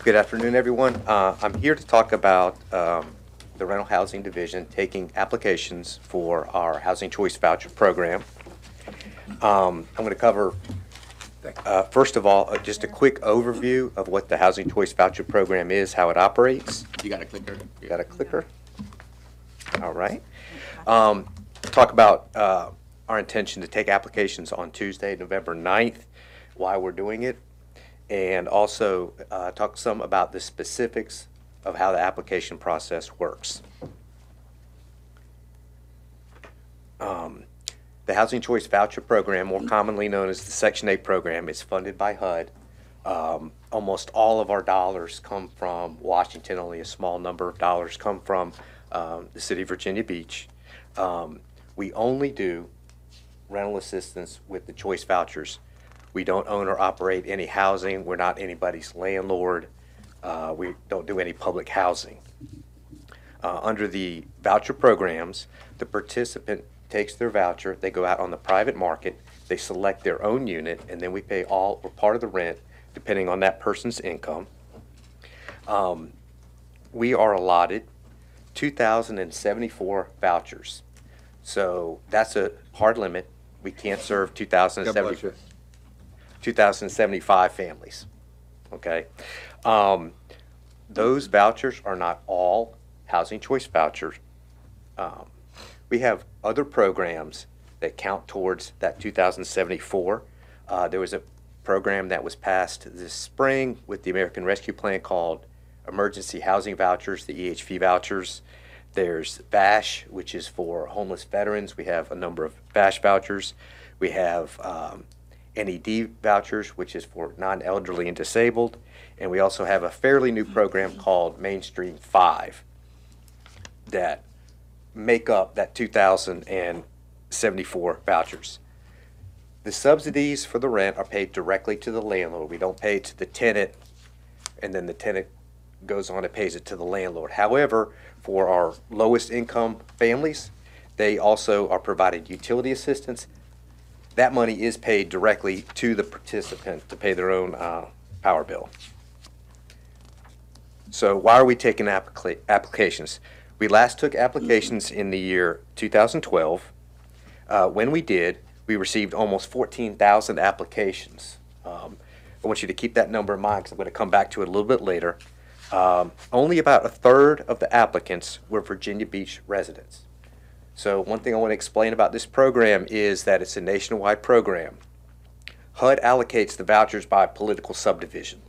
Good afternoon, everyone. I'm here to talk about the Rental Housing Division taking applications for our Housing Choice Voucher Program. I'm going to cover, first of all, just a quick overview of what the Housing Choice Voucher Program is, how it operates. You got a clicker? You got a clicker? All right. Talk about our intention to take applications on Tuesday, November 9th, why we're doing it, and also talk some about the specifics of how the application process works. The Housing Choice Voucher Program, more commonly known as the Section 8 program, is funded by HUD. Almost all of our dollars come from Washington. Only a small number of dollars come from the city of Virginia Beach. We only do rental assistance with the choice vouchers. We don't own or operate any housing. We're not anybody's landlord. We don't do any public housing. Under the voucher programs, the participant takes their voucher, they go out on the private market, they select their own unit, and then we pay all or part of the rent depending on that person's income. We are allotted 2,074 vouchers. So that's a hard limit. We can't serve 2,075 families, okay? Those vouchers are not all Housing Choice vouchers. We have other programs that count towards that 2,074. There was a program that was passed this spring with the American Rescue Plan called Emergency Housing Vouchers, the EHV vouchers. There's VASH, which is for homeless veterans. We have a number of VASH vouchers. We have NED vouchers, which is for non-elderly and disabled. And we also have a fairly new program called Mainstream 5 that make up that 2,074 vouchers. The subsidies for the rent are paid directly to the landlord. We don't pay to the tenant, and then the tenant goes on and pays it to the landlord. However, for our lowest income families, they also are provided utility assistance. That money is paid directly to the participant to pay their own power bill. So why are we taking applications? We last took applications in the year 2012. When we did, we received almost 14,000 applications. I want you to keep that number in mind because I'm going to come back to it a little bit later. Only about a third of the applicants were Virginia Beach residents. So one thing I want to explain about this program is that it's a nationwide program. HUD allocates the vouchers by political subdivision.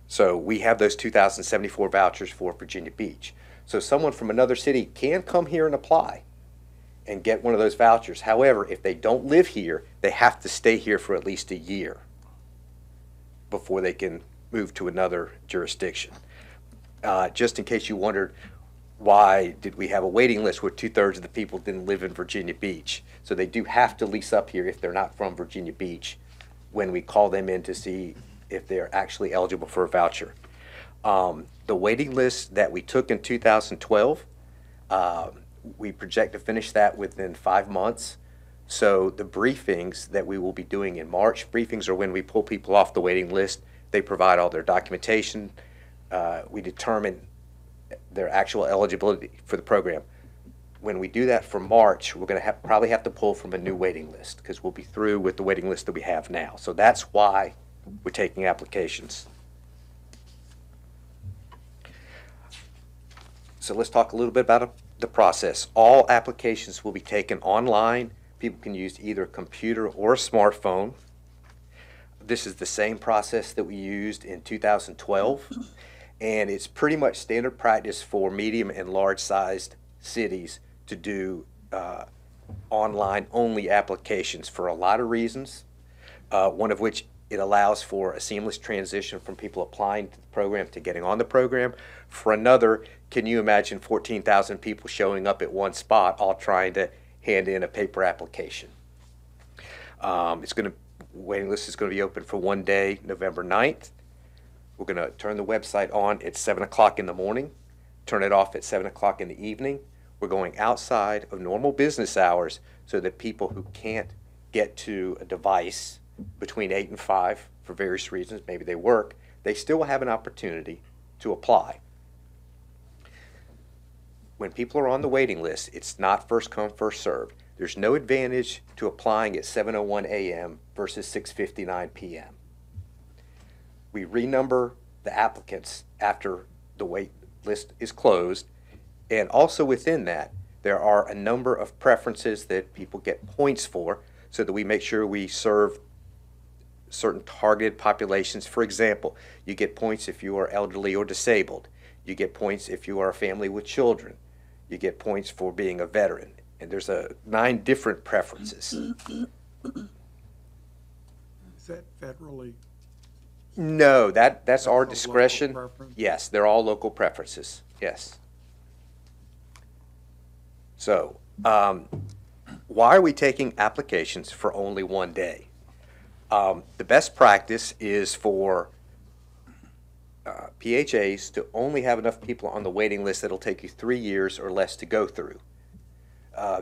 So we have those 2,074 vouchers for Virginia Beach. So someone from another city can come here and apply and get one of those vouchers. However, if they don't live here, they have to stay here for at least a year before they can move to another jurisdiction. Just in case you wondered, why did we have a waiting list where 2/3 of the people didn't live in Virginia Beach? So they do have to lease up here if they're not from Virginia Beach when we call them in to see if they're actually eligible for a voucher. The waiting list that we took in 2012, we project to finish that within 5 months. So the briefings that we will be doing in March, briefings are when we pull people off the waiting list. They provide all their documentation. We determine their actual eligibility for the program. When we do that for March, we're going to probably have to pull from a new waiting list because we'll be through with the waiting list that we have now. So that's why we're taking applications. So let's talk a little bit about the process. All applications will be taken online. People can use either a computer or a smartphone. This is the same process that we used in 2012, and it's pretty much standard practice for medium and large-sized cities to do online only applications for a lot of reasons, one of which it allows for a seamless transition from people applying to the program to getting on the program. For another, can you imagine 14,000 people showing up at one spot all trying to hand in a paper application? Waiting list is going to be open for one day, November 9th. We're going to turn the website on at 7 o'clock in the morning, turn it off at 7 o'clock in the evening. We're going outside of normal business hours so that people who can't get to a device between 8 and 5 for various reasons, maybe they work, they still will have an opportunity to apply. When people are on the waiting list, it's not first come, first served. There's no advantage to applying at 7:01 a.m. versus 6:59 p.m. We renumber the applicants after the wait list is closed, and also within that, there are a number of preferences that people get points for, so that we make sure we serve certain targeted populations. For example, you get points if you are elderly or disabled. You get points if you are a family with children. You get points for being a veteran. And there's 9 different preferences. Is that federally? No, that's our a discretion. local preference? Yes, they're all local preferences. Yes. So, why are we taking applications for only 1 day? The best practice is for PHAs to only have enough people on the waiting list that'll take you 3 years or less to go through.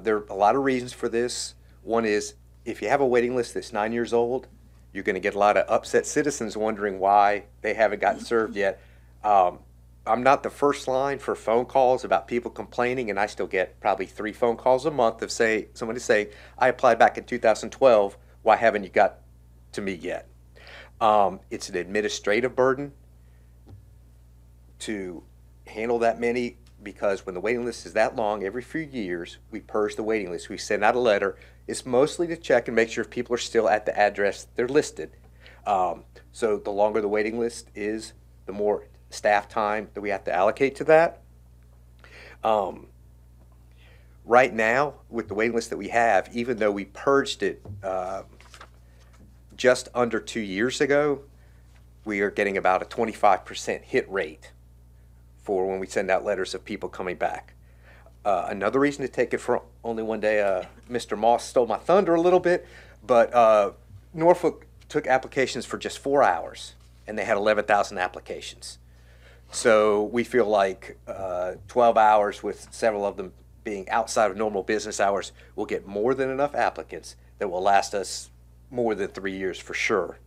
There are a lot of reasons for this. One is, if you have a waiting list that's 9 years old, you're going to get a lot of upset citizens wondering why they haven't gotten served yet. I'm not the first line for phone calls about people complaining, and I still get probably 3 phone calls a month of somebody saying, I applied back in 2012, why haven't you got to me yet? It's an administrative burden to handle that many, because when the waiting list is that long, every few years we purge the waiting list. We send out a letter. It's mostly to check and make sure if people are still at the address they're listed. So the longer the waiting list is, the more staff time that we have to allocate to that. Right now, with the waiting list that we have, even though we purged it just under 2 years ago, we are getting about a 25% hit rate for when we send out letters of people coming back. Another reason to take it for only 1 day, Mr. Moss stole my thunder a little bit, but Norfolk took applications for just 4 hours, and they had 11,000 applications. So we feel like 12 hours, with several of them being outside of normal business hours, will get more than enough applicants that will last us more than 3 years for sure.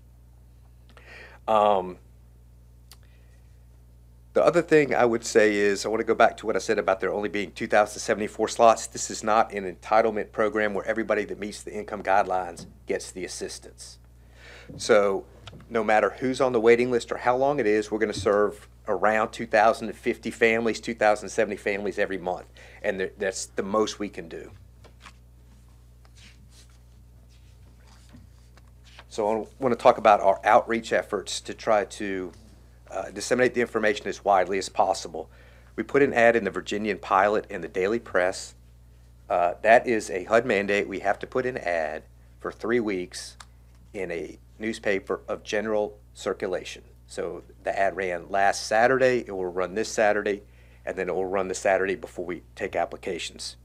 The other thing I would say is, I want to go back to what I said about there only being 2,074 slots. This is not an entitlement program where everybody that meets the income guidelines gets the assistance. So no matter who's on the waiting list or how long it is, we're going to serve around 2,050 families, 2,070 families every month. And that's the most we can do. So I want to talk about our outreach efforts to try to disseminate the information as widely as possible. We put an ad in the Virginian Pilot and the Daily Press. That is a HUD mandate. We have to put an ad for 3 weeks in a newspaper of general circulation. So the ad ran last Saturday, it will run this Saturday, and then it will run the Saturday before we take applications.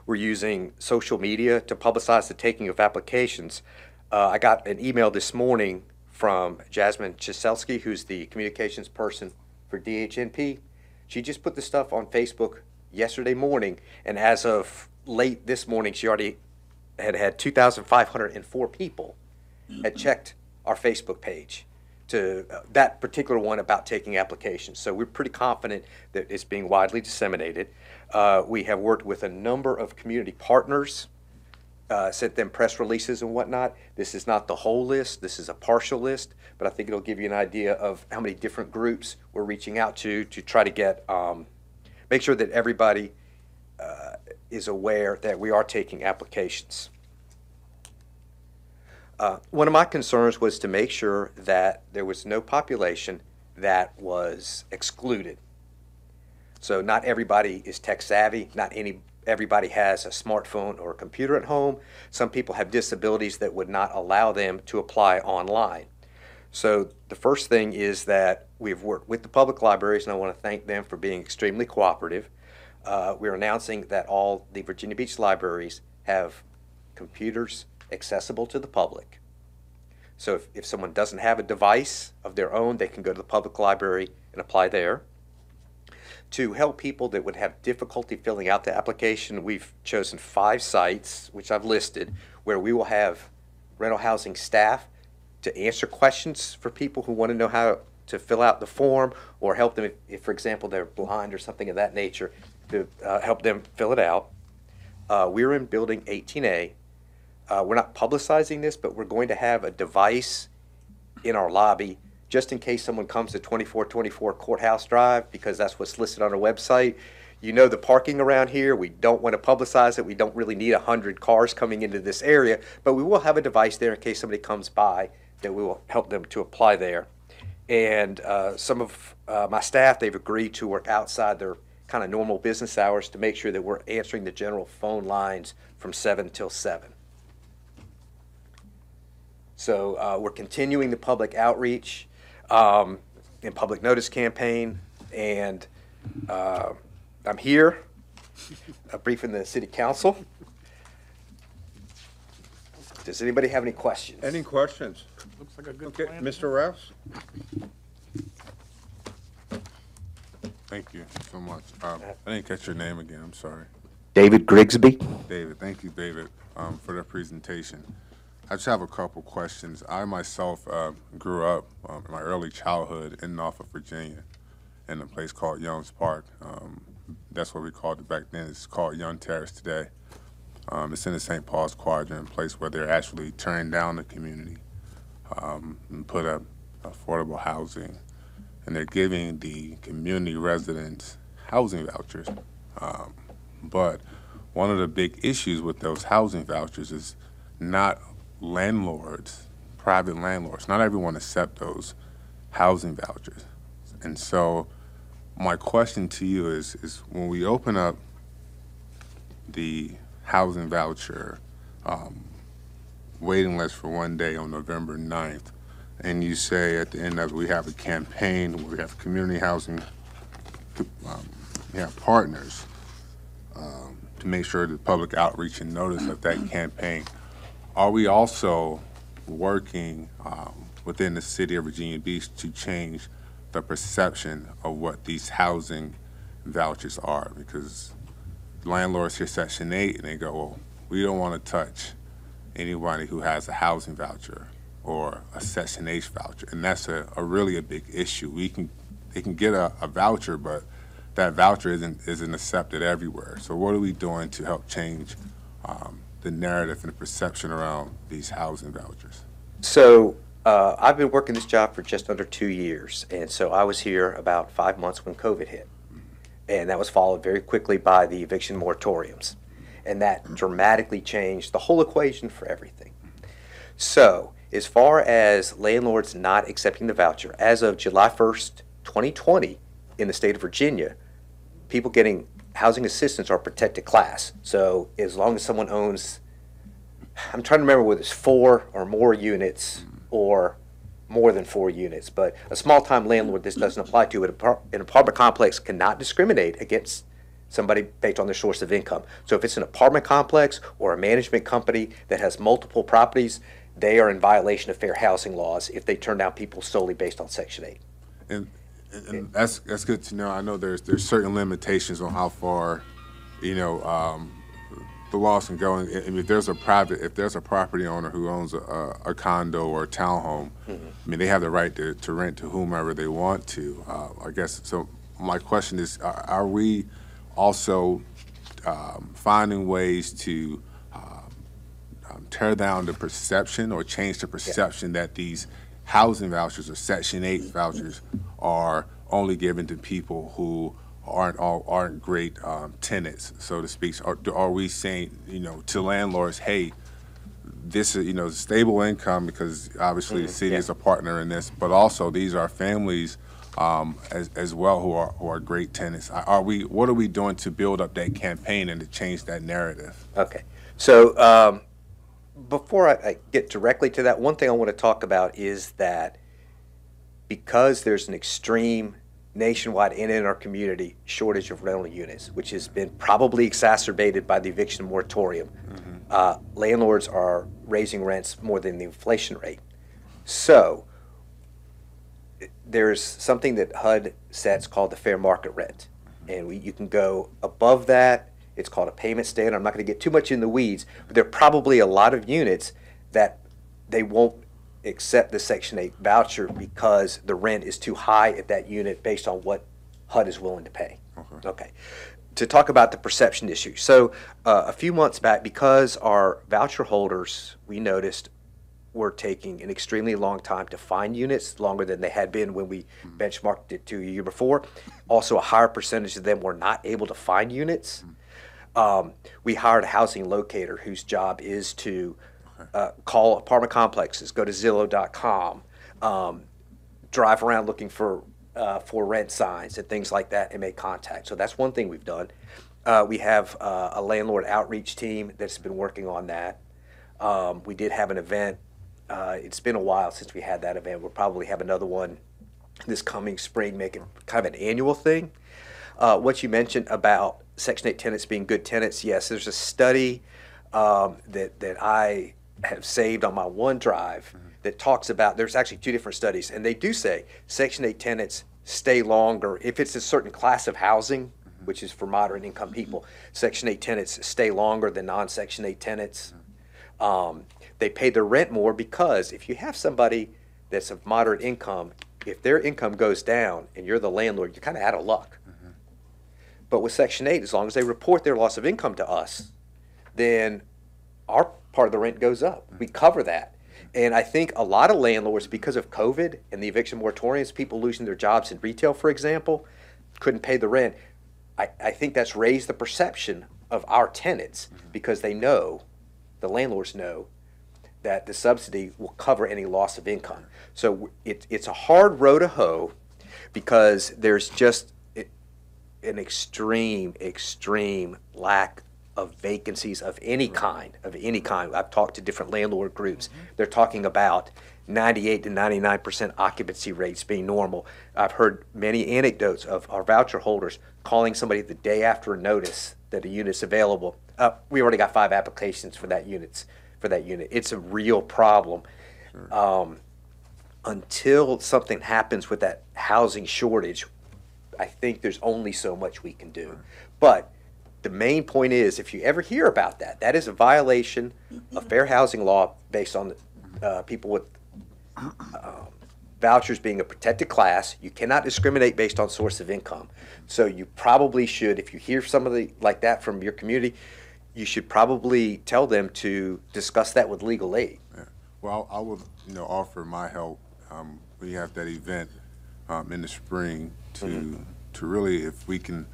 We're using social media to publicize the taking of applications. I got an email this morning from Jasmine Chiselski, who's the communications person for DHNP. She just put the stuff on Facebook yesterday morning, and as of late this morning, she already had 2,504 people had checked our Facebook page to that particular one about taking applications. So we're pretty confident that it's being widely disseminated. We have worked with a number of community partners, sent them press releases and whatnot. This is not the whole list, this is a partial list, but I think it'll give you an idea of how many different groups we're reaching out to try to get, make sure that everybody is aware that we are taking applications. One of my concerns was to make sure that there was no population that was excluded. So not everybody is tech savvy, not everybody has a smartphone or a computer at home. Some people have disabilities that would not allow them to apply online. So the first thing is that we've worked with the public libraries, and I want to thank them for being extremely cooperative. We're announcing that all the Virginia Beach libraries have computers accessible to the public. So if someone doesn't have a device of their own, they can go to the public library and apply there. To help people that would have difficulty filling out the application, we've chosen 5 sites, which I've listed, where we will have rental housing staff to answer questions for people who want to know how to fill out the form, or help them if for example, they're blind or something of that nature, to help them fill it out. We're in building 18A. We're not publicizing this, but we're going to have a device in our lobby just in case someone comes to 2424 Courthouse Drive, because that's what's listed on our website. You know the parking around here. We don't want to publicize it. We don't really need 100 cars coming into this area, but we will have a device there in case somebody comes by that we will help them to apply there. And some of my staff, they've agreed to work outside their kind of normal business hours to make sure that we're answering the general phone lines from 7 till 7. So we're continuing the public outreach and public notice campaign, and I'm here briefing the city council. Does anybody have any questions? Any questions? Looks like a good Okay, plan. Mr. Rouse? Thank you so much. I didn't catch your name again, I'm sorry. David Grigsby. David, thank you, David, for the presentation. I just have a couple questions. I myself grew up in my early childhood in Norfolk, Virginia, in a place called Young's Park. That's what we called it back then. It's called Young Terrace today. It's in the St. Paul's Quadrant, a place where they're actually tearing down the community and put up affordable housing. And they're giving the community residents housing vouchers. But one of the big issues with those housing vouchers is not landlords, private landlords. Not everyone accepts those housing vouchers. And so my question to you is when we open up the housing voucher waiting list for one day on November 9th, and you say at the end of it, we have a campaign where we have community housing, we have partners to make sure the public outreach and notice of that campaign. Are we also working within the city of Virginia Beach to change the perception of what these housing vouchers are? Because landlords hear Section 8 and they go, well, we don't want to touch anybody who has a housing voucher or a Section H voucher, and that's a really a big issue. They can get a voucher, but that voucher isn't accepted everywhere. So what are we doing to help change the narrative and the perception around these housing vouchers? So I've been working this job for just under 2 years, and so I was here about 5 months when COVID hit, and that was followed very quickly by the eviction moratoriums, and that dramatically changed the whole equation for everything. So as far as landlords not accepting the voucher, as of July 1st, 2020, in the state of Virginia, people getting housing assistance are protected class. So as long as someone owns, I'm trying to remember whether it's 4 or more units or more than 4 units, but a small-time landlord this doesn't apply to. An apartment complex cannot discriminate against somebody based on their source of income. So if it's an apartment complex or a management company that has multiple properties, they are in violation of fair housing laws if they turn down people solely based on Section 8. And that's good to know. I know there's certain limitations on how far, the laws can go. And if there's a property owner who owns a condo or a townhome, I mean, they have the right to rent to whomever they want to. I guess so. My question is: are we also finding ways to tear down the perception or change the perception that these housing vouchers or Section 8 vouchers are only given to people who aren't great tenants, so to speak? Are we saying, to landlords, hey, this is, stable income, because obviously the city is a partner in this, but also these are families as well who are great tenants. What are we doing to build up that campaign and to change that narrative? Okay, so before I get directly to that, one thing I want to talk about is that because there's an extreme nationwide and in our community shortage of rental units, which has been probably exacerbated by the eviction moratorium, landlords are raising rents more than the inflation rate. So there's something that HUD sets called the fair market rent, and you can go above that. It's called a payment standard. I'm not going to get too much in the weeds, but there are probably a lot of units that they won't accept the Section 8 voucher because the rent is too high at that unit based on what HUD is willing to pay. Okay. To talk about the perception issue. So a few months back, because our voucher holders, we noticed, were taking an extremely long time to find units, longer than they had been when we benchmarked it to a year before. Also, a higher percentage of them were not able to find units. We hired a housing locator whose job is to call apartment complexes, go to Zillow.com, drive around looking for rent signs and things like that, and make contact. So that's one thing we've done. We have a landlord outreach team that's been working on that. We did have an event. It's been a while since we had that event. We'll probably have another one this coming spring, make it kind of an annual thing. What you mentioned about Section 8 tenants being good tenants, yes, there's a study that I have saved on my OneDrive that talks about, there's actually two different studies, and they do say Section 8 tenants stay longer. If it's a certain class of housing, which is for moderate income people, Section 8 tenants stay longer than non-Section 8 tenants. They pay their rent more because if you have somebody that's of moderate income, if their income goes down and you're the landlord, you're kind of out of luck. But with Section 8, as long as they report their loss of income to us, then our part of the rent goes up. We cover that. And I think a lot of landlords, because of COVID and the eviction moratoriums, people losing their jobs in retail, for example, couldn't pay the rent. I think that's raised the perception of our tenants because they know, the landlords know, that the subsidy will cover any loss of income. So it's a hard row to hoe because there's just an extreme lack of vacancies of any kind, I've talked to different landlord groups. They're talking about 98 to 99% occupancy rates being normal. I've heard many anecdotes of our voucher holders calling somebody the day after a notice that a unit's available. We already got 5 applications for that unit. It's a real problem. Sure. Until something happens with that housing shortage, I think there's only so much we can do. But the main point is, if you ever hear about that, that is a violation of fair housing law based on people with vouchers being a protected class. You cannot discriminate based on source of income. So you probably should, if you hear somebody like that from your community, you should probably tell them to discuss that with legal aid. Yeah. Well, I would, offer my help. We have that event in the spring to really, if we can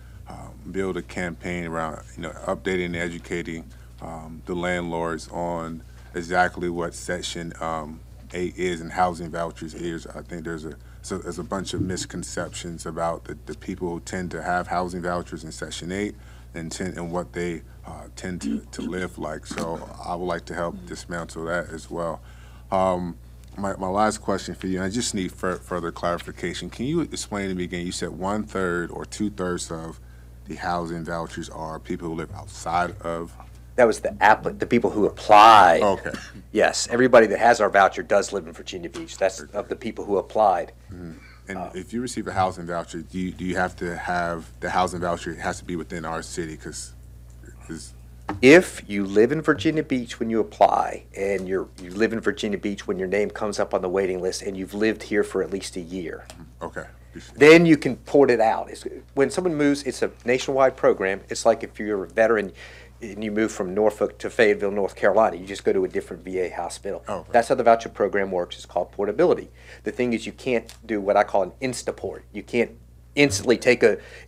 build a campaign around, updating and educating the landlords on exactly what Section 8 is and housing vouchers is. I think there's a bunch of misconceptions about the people who tend to have housing vouchers in Section 8 and what they tend to live like. So I would like to help dismantle that as well. My last question for you, and I just need further clarification. Can you explain to me again, you said 1/3 or 2/3 of the housing vouchers are people who live outside of? That was the people who applied. Okay. Yes, everybody that has our voucher does live in Virginia Beach. That's of the people who applied. And if you receive a housing voucher, do you have to have the housing voucher? It has to be within our city because. If you live in Virginia Beach when you apply, and you live in Virginia Beach when your name comes up on the waiting list, and you've lived here for at least a year, okay, then you can port it out. When someone moves, it's a nationwide program. It's like if you're a veteran and you move from Norfolk to Fayetteville, North Carolina, you just go to a different VA hospital. Okay. That's how the voucher program works. It's called portability. The thing is, you can't do what I call an Instaport. You can't instantly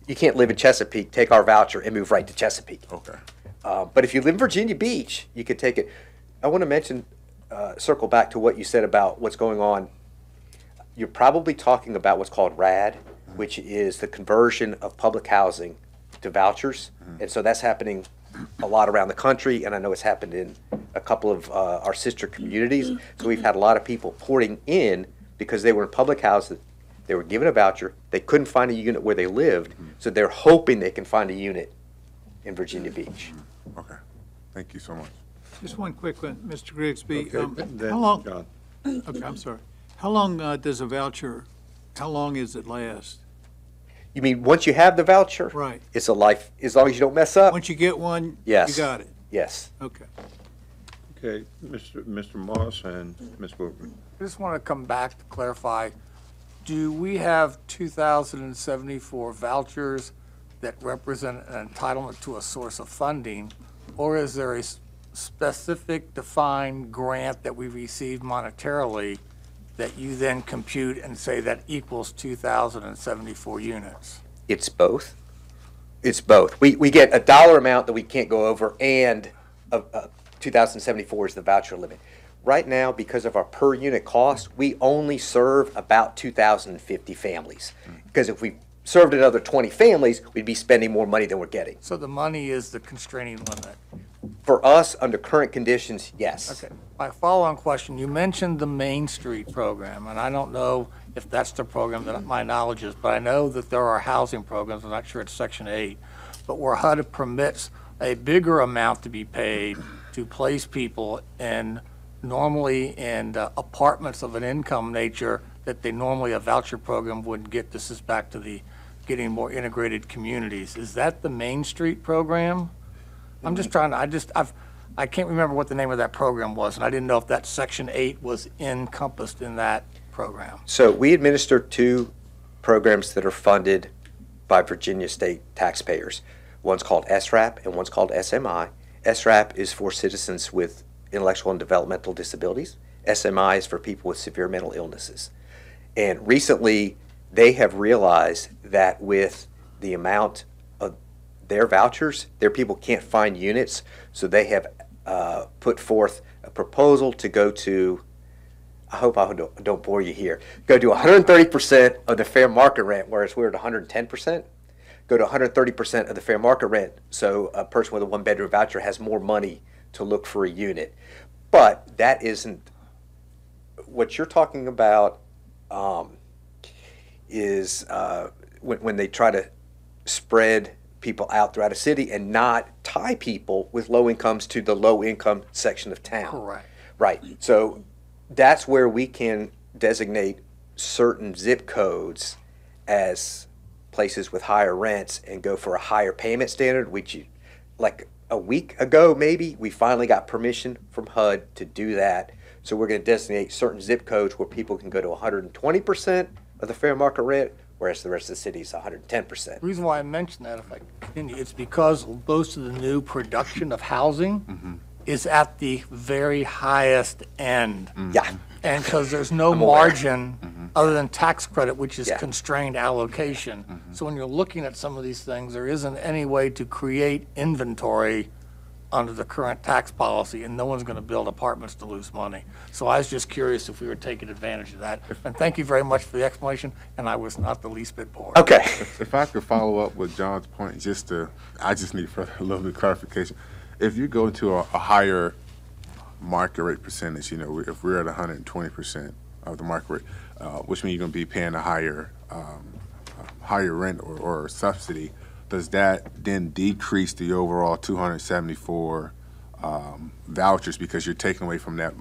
you can't live in Chesapeake, take our voucher, and move right to Chesapeake. Okay. But if you live in Virginia Beach, you could take it. I want to mention, circle back to what you said about what's going on. You're probably talking about what's called RAD, which is the conversion of public housing to vouchers. And so that's happening a lot around the country, and I know it's happened in a couple of our sister communities. So we've had a lot of people porting in because they were in public housing. They were given a voucher. They couldn't find a unit where they lived, so they're hoping they can find a unit in Virginia Beach. Okay. Thank you so much. Just one quick one, Mr. Grigsby. Okay, How long, John. okay, I'm sorry. How long does a voucher, how long does it last? You mean once you have the voucher? Right. It's a life, as long as you don't mess up? Once you get one, Yes. you got it? Yes. Okay. Okay, Mr. Moss and Ms. Woodward. I just want to come back to clarify, do we have 2,074 vouchers that represent an entitlement to a source of funding, or is there a specific defined grant that we received monetarily that you then compute and say that equals 2,074 units? It's both. It's both. We get a dollar amount that we can't go over, and 2,074 is the voucher limit. Right now, because of our per unit cost, we only serve about 2,050 families. Because if we served another 20 families, we'd be spending more money than we're getting. So the money is the constraining limit. For us, under current conditions, yes. Okay. My follow-on question, you mentioned the Main Street program, and I don't know if that's the program that my knowledge is, but I know that there are housing programs, I'm not sure it's Section 8, but where HUD permits a bigger amount to be paid to place people in apartments of an income nature that they normally a voucher program wouldn't get. This is back to the getting more integrated communities. Is that the Main Street program? I'm just trying to, I can't remember what the name of that program was, and I didn't know if that Section 8 was encompassed in that program. So we administer two programs that are funded by Virginia state taxpayers. One's called Srap and one's called SMI. Srap is for citizens with intellectual and developmental disabilities. SMI is for people with severe mental illnesses. And recently, they have realized that with the amount of their vouchers, their people can't find units, so they have put forth a proposal to go to, I hope I don't bore you here, go to 130% of the fair market rent, whereas we're at 110%. Go to 130% of the fair market rent, so a person with a one-bedroom voucher has more money to look for a unit. But that isn't what you're talking about. Is when they try to spread people out throughout a city and not tie people with low incomes to the low income section of town. Correct. Right. So that's where we can designate certain zip codes as places with higher rents and go for a higher payment standard, which like a week ago maybe, we finally got permission from HUD to do that. So we're going to designate certain zip codes where people can go to 120% of the fair market rent, whereas the rest of the city is 110%. The reason why I mention that, if I continue, it's because most of the new production of housing is at the very highest end. Yeah. And because there's no I'm aware. margin other than tax credit, which is Yeah. constrained allocation. So when you're looking at some of these things, there isn't any way to create inventory under the current tax policy, and no one's going to build apartments to lose money. So I was just curious if we were taking advantage of that. And thank you very much for the explanation, and I was not the least bit bored. Okay. If I could follow up with John's point, I just need further, a little bit of clarification. If you go to a higher market rate percentage, if we're at 120% of the market rate, which means you're going to be paying a higher rent or subsidy, does that then decrease the overall 274 vouchers because you're taking away from that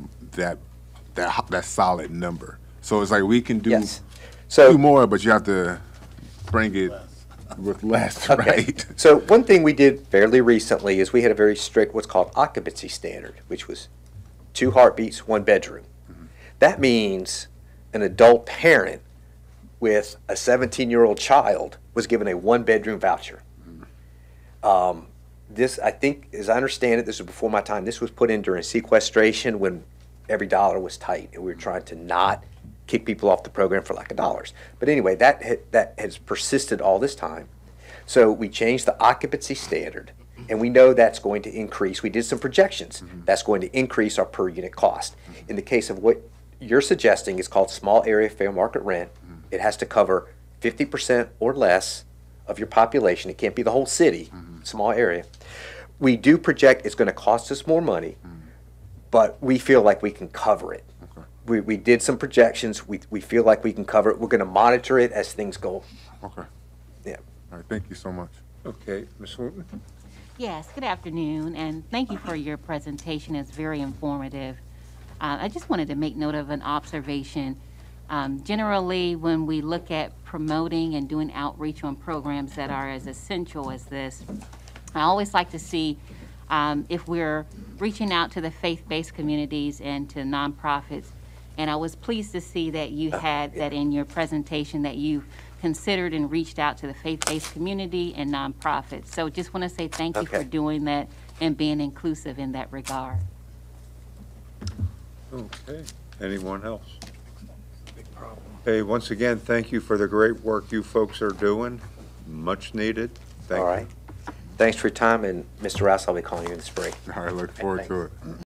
solid number? So it's like we can do Yes. So do more, but you have to bring it with less, okay. right? So one thing we did fairly recently is we had a very strict what's called occupancy standard, which was 2 heartbeats, 1 bedroom. That means an adult parent with a 17-year-old child was given a 1-bedroom voucher. This, I think, as I understand it, this was before my time. This was put in during sequestration when every dollar was tight, and we were trying to not kick people off the program for lack of dollars. But anyway, that has persisted all this time. So we changed the occupancy standard, and we know that's going to increase. We did some projections. That's going to increase our per unit cost. In the case of what you're suggesting, it's called small area fair market rent. It has to cover 50% or less of your population. It can't be the whole city, small area. We do project it's going to cost us more money, but we feel like we can cover it. Okay. We did some projections. We feel like we can cover it. We're going to monitor it as things go. Okay. Yeah. All right. Thank you so much. Okay, Ms. Woodward? Yes, good afternoon, and thank you for your presentation. It's very informative. I just wanted to make note of an observation. Generally, when we look at promoting and doing outreach on programs that are as essential as this, I always like to see if we're reaching out to the faith-based communities and to nonprofits. And I was pleased to see that you had that in your presentation, that you considered and reached out to the faith-based community and nonprofits. So just want to say thank you for Okay. doing that and being inclusive in that regard. Okay, anyone else? Hey, once again, thank you for the great work you folks are doing, much needed. Thank All you. right. Thanks for your time, and Mr. Rouse, I'll be calling you in the spring. I look forward to it.